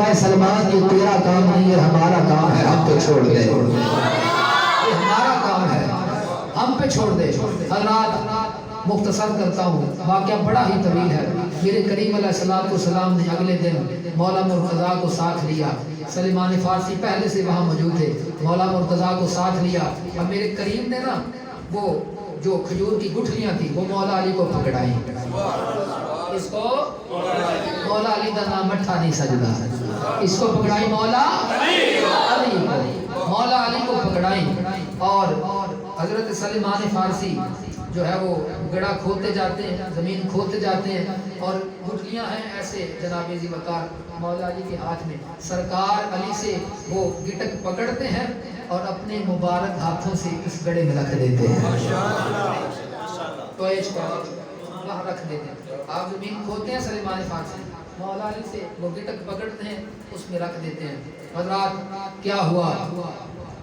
फरमाए सलमान ये तेरा काम नहीं है, हमारा काम है, हम पे छोड़ दे, ये हमारा काम है, हम पे छोड़ दे। हज़रात मुख्तसर करता हूँ, वाक़या बड़ा ही तवील है। मेरे करीम अलैहिस्सलाम ने अगले दिन मौला मुर्तज़ा को साथ लिया। सलमान फारसी पहले से वहाँ मौजूद थे, मौला मुर्तज़ा को साथ लिया। अब मेरे करीम ने ना वो जो खजूर की गुठलियाँ थी वो मौला अली को पकड़ाई। इसको मौला अली का नाम मट्ठा नहीं सजदा, इसको पकड़ाई मौला अली को, मौला अली को पकड़ाई। और हजरत सलमान फारसी जो है वो गड़ा खोदते जाते हैं, ज़मीन खोदते जाते हैं, और गुठलियाँ हैं ऐसे जनाब ज़ीवकार मौला अली के हाथ में। सरकार अली से वो गिटक पकड़ते हैं और अपने मुबारक हाथों से इस गड़े में रख देते हैं, तो वहाँ रख देते हैं। आप ज़मीन खोदते हैं सलमान फारसी, मौला अली से वो गिटक पकड़ते हैं, उसमें रख देते हैं। हज़रात क्या हुआ,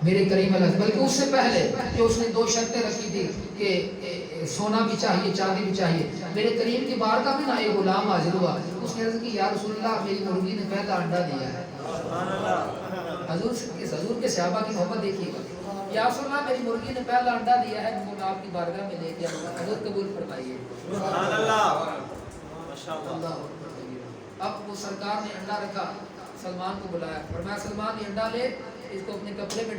मेरे करीम बल्कि उससे पहले कि उसने दो शर्तें रखी थी कि सोना भी चाहिए, चांदी भी चाहिए। मेरे करीम की बारगाह में ना एक गुलाम हाजिर हुआ, उसने अर्ज़ की या रसूलल्लाह मेरी मुर्गी ने पहला अंडा दिया है। हजूर के सहाबा की मोहब्बत देखिएगा, या रसूलल्लाह मेरी मुर्गी ने पहला अंडा दिया है, मैं आपकी बारगाह में लेके आऊँगा, हजूर कबूल फरमाइए। अब वो सरकार ने अंडा रखा, सलमान को बुलाया, फरमाया सलमान ये अंडा ले, इसको अपने कपड़े में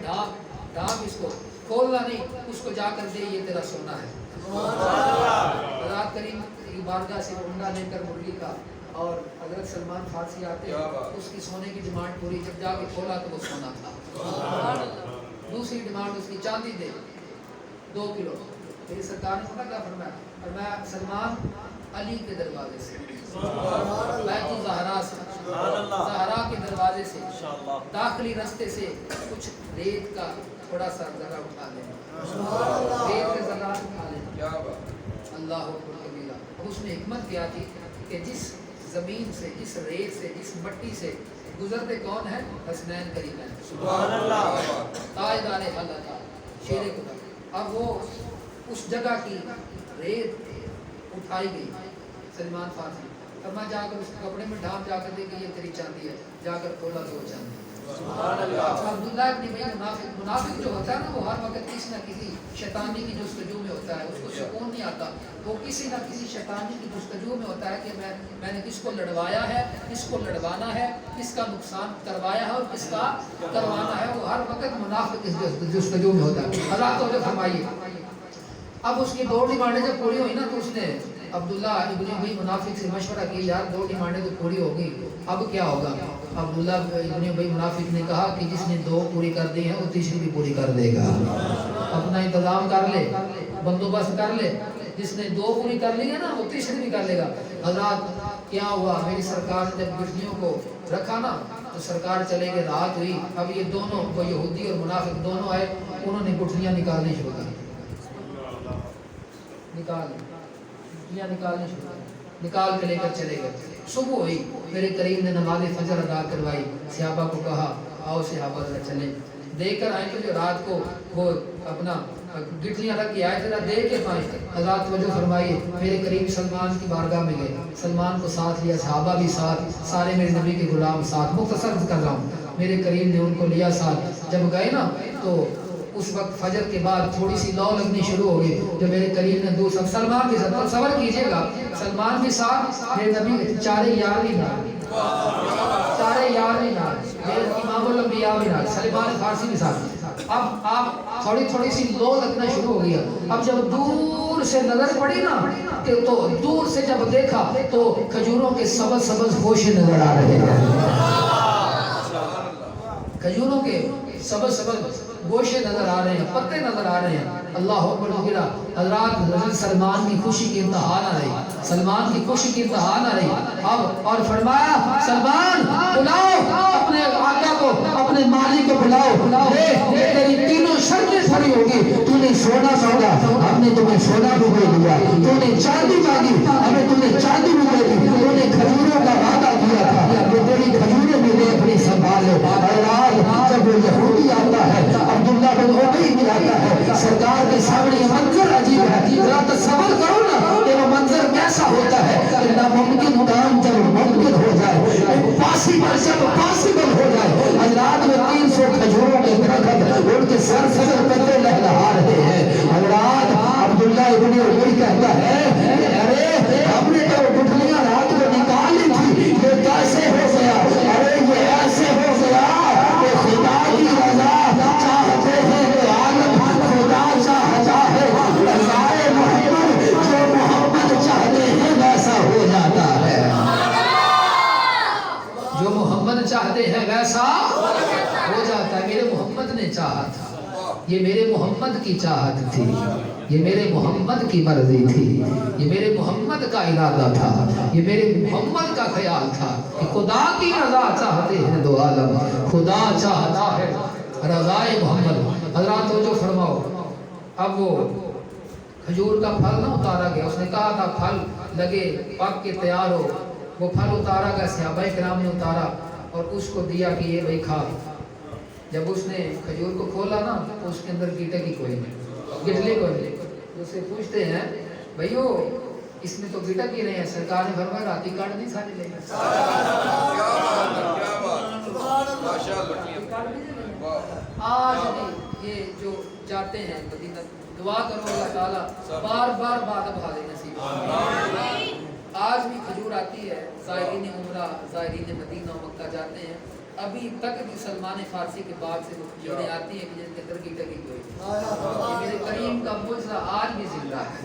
ढाक इसको खोलना नहीं, उसको जाकर दे, ये तेरा सोना है। हज़रत करीम की बारगाह से अंडा लेकर मुर्गी का, और हज़रत सलमान फारसी आते उसकी सोने की डिमांड पूरी, जब जाके खोला तो वो सोना था। दूसरी डिमांड उसकी चांदी दे 2 किलो। मेरी सरकार ने पता क्या फरमाया, फरमाया सलमान अली के दरवाजे से, बैतुल ज़हरा से, ज़हरा के दरवाजे से, दाखिली रास्ते से कुछ रेत का थोड़ा सा ज़रा उठा लेना, रेत के ज़रा उठा लेना। अल्लाह कबीरा। उसमें हिकमत क्या थी कि जिस ज़मीन से, जिस रेत से, जिस मट्टी से गुजरते कौन है, हसनैन करीमैन, सुभान अल्लाह, ताजदार हल्का शेर खुदा। अब वो उस जगह की रेत उठाई गई, सलमान फारसी फरमा जाकर उस कपड़े में ढांप जाकर दे कि ये तेरी चांदी है, जाकर खोला तो चांदी। अब्दुल्लाह इब्न उबई मुनाफिक जो होता है ना, वो हर वक्त किसी न किसी शैतानी की जुस्तजू में होता है, उसको सुकून नहीं आता, वो किसी न किसी शैतानी की जुस्तजू में होता है कि मैंने किसको लड़वाया है, किसको लड़वाना है, किसका नुकसान करवाया है और किसका करवाना है, वो हर वक्त मुनाफिक की जुस्तजू में होता है। अल्लाह तो फरमाइए। अब उसकी 2 डिमांडें जब पूरी हुई ना, तो उसने अब्दुल्ला इब्न उबई मुनाफिक से मशवरा किया, यार 2 डिमांडें तो पूरी होगी, अब क्या होगा। अब्दुल्ला इब्न उबई मुनाफिक ने कहा कि जिसने 2 पूरी कर दी है वो तीसरी भी पूरी कर देगा, अपना इंतजाम कर ले, बंदोबस्त कर ले, जिसने 2 पूरी कर ली है ना वो तीसरी भी कर लेगा। हज़रात क्या हुआ, मेरी सरकार ने जब गुठलियों को रखा ना, तो सरकार चले गए, रात हुई। अब ये दोनों, वो यहूदी और मुनाफिक दोनों आए, उन्होंने गुठलियाँ निकालनी शुरू कर, निकालने शुरू, निकाल के लेकर चले गए। सुबह हुई, मेरे करीम ने नमाज फजर अदा करवाई, सहाबा को कहा आओ सहाबा जरा चले, देकर आए तो जो रात को वो अपना गिठलियाँ रख के आए, जरा दे के पाए। हज़रत तवज्जो फरमाइए, मेरे करीम सलमान की बारगाह में गए, सलमान को साथ लिया, सहाबा भी साथ, सारे मेरे नबी के गुलाम साथ। मुख्तसर कर रहा हूँ, मेरे करीम ने उनको लिया साथ। जब गए ना तो उस वक्त फजर के बाद थोड़ी सी लौ लगनी शुरू हो गई, जो मेरे करीब ने दूसरा सलमान के साथ, सबर कीजिएगा, सलमान के साथ मेरे नबी चारे यार भी ना, चारे यार भी ना, मेरे इमामुल अंबिया भी ना, सलमान फारसी के साथ। अब आप थोड़ी सी लो लगना शुरू हो गया। अब जब दूर से नजर पड़ी ना, तो दूर से जब देखा तो खजूरों के सबज सबज गोशे नजर आ रहे हैं, खजूरों के सबज सबज गोशे नजर आ रहे हैं, पत्ते नजर आ रहे हैं। अल्लाह अकबर कबीरा। हज़रत सलमान की खुशी की इंतहा ना रही, सलमान की खुशी की इंतहा ना रही। अब और फरमाया सलमान बुलाओ अपने आका को, अपने मालिक को बुलाओ, ये तेरी तीनों शर्तें खड़ी होगी। तूने सोना मांगा, हमने तुम्हें सोना भी दे दिया, तूने चांदी मांगी, हमें तुम्हें चांदी भी दे दी, तूने खजूरों का वादा किया था, वो तेरी खजूरें भी ले अपनी संभाल ले। और आज जब वो यहूदी आता है, अब्दुल्ला बिन उबई भी आता है, सरकार के सामने ये मंजर अजीब है, जरा तसव्वुर करो ना कि वो मंजर कैसा होता है। नामुमकिन काम जब मुमकिन हो जाए, पॉसिबल जब کہتا ہے ارے ہم نے تو گٹھلیاں رات کو نکالی تھی، یہ کیسے ہو گیا؟ ارے یہ ایسے ہو گیا کہ خدا کی رضا چاہتے ہیں تو عالم خدا چاہتا ہے، رضائے محمد جو محمد چاہتے ہیں ویسا ہو جاتا ہے، جو محمد چاہتے ہیں ویسا ہو جاتا ہے۔ میرے محمد نے چاہا تھا، یہ میرے محمد کی چاہت تھی، یہ میرے محمد کی مرضی تھی، یہ میرے محمد کا ارادہ تھا، یہ میرے محمد کا خیال تھا کہ خدا کی رضا چاہتے ہیں دو عالم، خدا چاہتا ہے رضائے محمد۔ حضرات توجہ فرماؤ، اب وہ کھجور کا پھل نہ اتارا گیا، اس نے کہا تھا پھل لگے پک کے تیار ہو، وہ پھل اتارا گیا، صحابہ کرام نے اتارا اور اس کو دیا کہ یہ بھائی کھا۔ جب اس نے کھجور کو کھولا نا تو اس کے اندر گیٹے کی کوئی نہیں، گٹلی کوئی نہیں۔ اسے پوچھتے ہیں بھائیو اس میں تو گٹک ہی نہیں ہے، سرکار نے فرمایا راتی کاٹ نہیں سارے لے گا۔ آج بھی یہ جو جاتے ہیں مدینہ، دعا کرو اللہ تعالیٰ بار بار بعد بھالے نصیب۔ آج بھی کھجور آتی ہے، زائرین عمرہ زائرین مدینہ مکہ جاتے ہیں، ابھی تک بھی سلمان فارسی کے بعد سے وہ کھجوریں آتی ہیں کہ جن کے اندر گیٹک ہی کوئی، میرے کریم کا معجزہ آج بھی زندہ ہے۔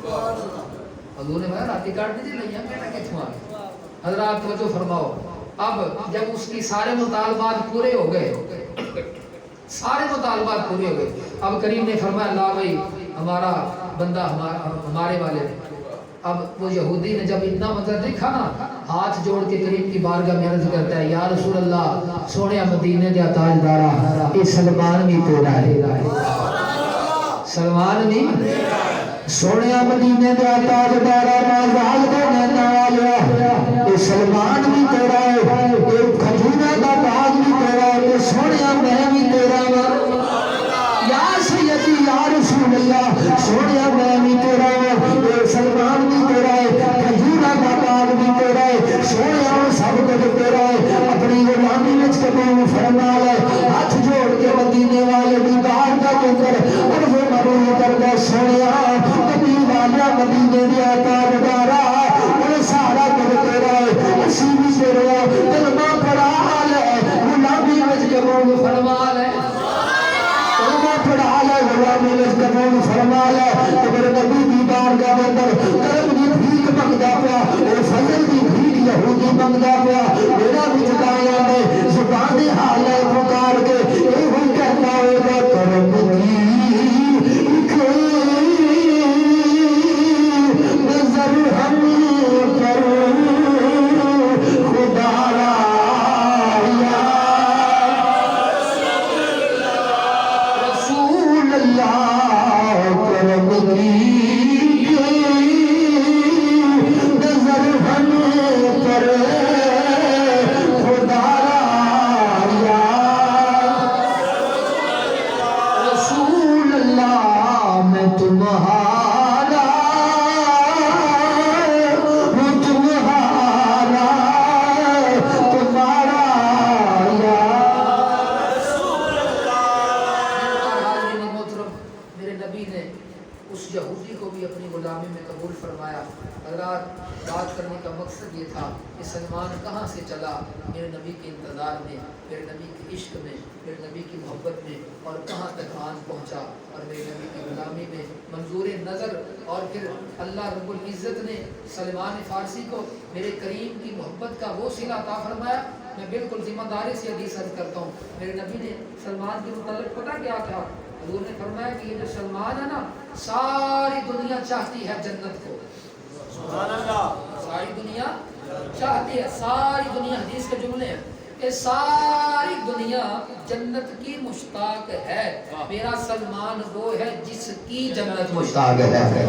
حضور نے فرمایا راتی کاٹ دیجیے لیا بیٹا کے چھوڑ۔ حضرات توجہ فرماؤ، اب جب اس کی سارے مطالبات پورے ہو گئے، سارے مطالبات پورے ہو گئے، اب کریم نے فرمایا لا بھائی ہمارا بندہ ہمارے والے۔ اب وہ یہودی نے جب اتنا منظر دیکھا نا، ہاتھ جوڑ کے کریم کی بارگاہ میں عرض کرتا ہے یا رسول اللہ سونے مدینے دیا تاجدارا، یہ سلمان بھی تیرا ہے، سلمان بھی سونے مدینے دیا تاجدارا، نازال کو نینہ والیا، یہ سلمان بھی تیرا ہے، یہ کھجورہ کا باغ بھی تیرا ہے، سونے میں بھی تیرا ہے، یا سیدی یا رسول اللہ سونے میں بھی تیرا ہے، یہ سلمان بھی تیرا ہے، کھجورہ کا باغ بھی تیرا ہے، سونے اور سب کچھ تیرا ہے، اپنی غلامی وچ قبول فرما لے، ہاتھ جوڑ کے مدینے والے بھی بار کا کر اور وہ مرو کردہ سونے نبی والا مدینے دیا تاجدارا، وہ سارا کچھ تیرا ہے، اسی بھی تیرا ہے، کلمہ پڑھا لے غلامی وچ قبول فرما لے، کلمہ پڑھا لے غلامی وچ قبول فرما لے، تو میرے نبی دی بارگاہ میں اندر کرم دی بھیک منگدا پیا، اور فضل دی بھیک یہودی منگدا پیا، میرا بھی جدائیاں میں زبان حال ہے پکار کے اے وہ کہتا ہوئے گا کرم کی نظر ہم پر خدا را رسول اللہ، کرم کی نظر ہم پر خدا را رسول اللہ، میں تمہارا ہوں، تمہارا تمہارا یا رسول اللہ۔ میرے نبی نے اس یہودی کو بھی اپنی غلامی میں قبول فرمایا۔ حضرات بات کرنے کا مقصد یہ تھا کہ سلمان کہاں سے چلا، میرے نبی کے انتظار میں، میرے نبی کے عشق میں، میرے نبی کی محبت میں، اور کہاں تک آن پہنچا، اور میرے نبی کی غلامی میں منظور نظر، اور پھر اللہ رب العزت نے سلمان فارسی کو میرے کریم کی محبت کا وہ صلہ عطا فرمایا۔ میں بالکل ذمہ داری سے حدیث عرض کرتا ہوں، میرے نبی نے سلمان کے متعلق پتہ کیا تھا؟ حضور نے فرمایا کہ یہ جو سلمان ہے نا، ساری دنیا چاہتی ہے جنت کو، سبحان اللہ، ساری دنیا چاہتی ہے، ساری دنیا، حدیث کے جملے ہیں کہ ساری دنیا جنت کی مشتاق ہے، میرا سلمان وہ ہے جس کی جنت مشتاق ہے،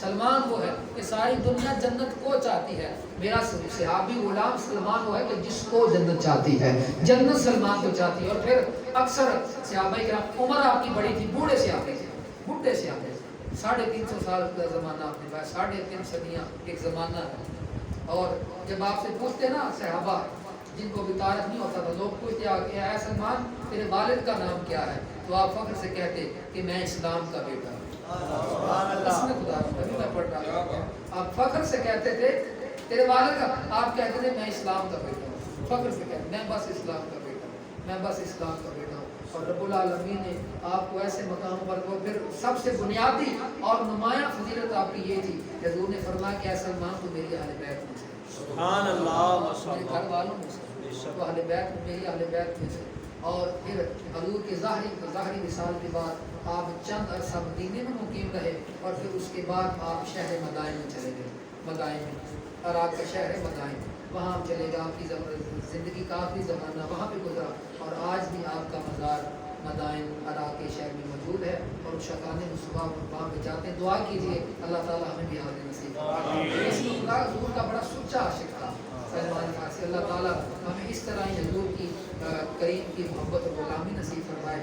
سلمان وہ ہے کہ ساری دنیا جنت کو چاہتی ہے، میرا صحابی غلام سلمان وہ ہے کہ جس کو جنت چاہتی ہے، جنت سلمان کو چاہتی ہے۔ اور پھر اکثر صحابہ کرام، عمر آپ کی بڑی تھی، بوڑھے سے آتے تھے، بوڑھے سے آتے تھے، 350 سال کا زمانہ آپ نے پایا، 3.5 صدیاں ایک زمانہ ہے۔ اور جب آپ سے پوچھتے نا صحابہ جن کو بھی تعارف نہیں ہوتا تھا، لوگ پوچھتے کہ اے سلمان تیرے والد کا نام کیا ہے، تو آپ فخر سے کہتے کہ میں اسلام کا بیٹا ہوں، इसमें खुदा अभी मैं पढ़ रहा था, आप फख्र से कहते थे तेरे वालिद का, आप कहते थे मैं इस्लाम का बेटा हूँ, फख्र से कहते मैं बस इस्लाम का बेटा हूँ, मैं बस इस्लाम का बेटा हूँ। और रब्बुल आलमीन ने आपको ऐसे मकाम पर, वो फिर सबसे बुनियादी और नुमाया फजीलत आपकी ये थी कि हज़ूर ने फरमाया कि ऐ सलमान तो मेरी अहले बैत में से, सुभान अल्लाह, मेरे घर वालों में से, तो अहले बैत में, मेरी अहले बैत में से। और फिर हज़ूर के ज़ाहरी विसाल के बाद आप चंद अरसा मदीने में मुकीम रहे और फिर उसके बाद आप शहर मदाइन में चले गए, मदाइन में, और आपका शहर है मदाइन, वहाँ आप चले गए, आपकी ज़िंदगी का आखिरी ज़माना वहाँ पे गुजरा और आज भी आपका मज़ार मदाइन अराक के शहर में मौजूद है और शकाने मुस्तफ़ा वहाँ पे जाते हैं। दुआ कीजिए अल्लाह ताला हमें भी हाज़िर नसीब फरमाए। इसमें खुदा हज़ूर का बड़ा सच्चा आशिक था सलमान फारसी, अल्लाह ताला हमें इस तरह ही हज़ूर की करीम की मोहब्बत और ग़ुलामी नसीब फरमाए।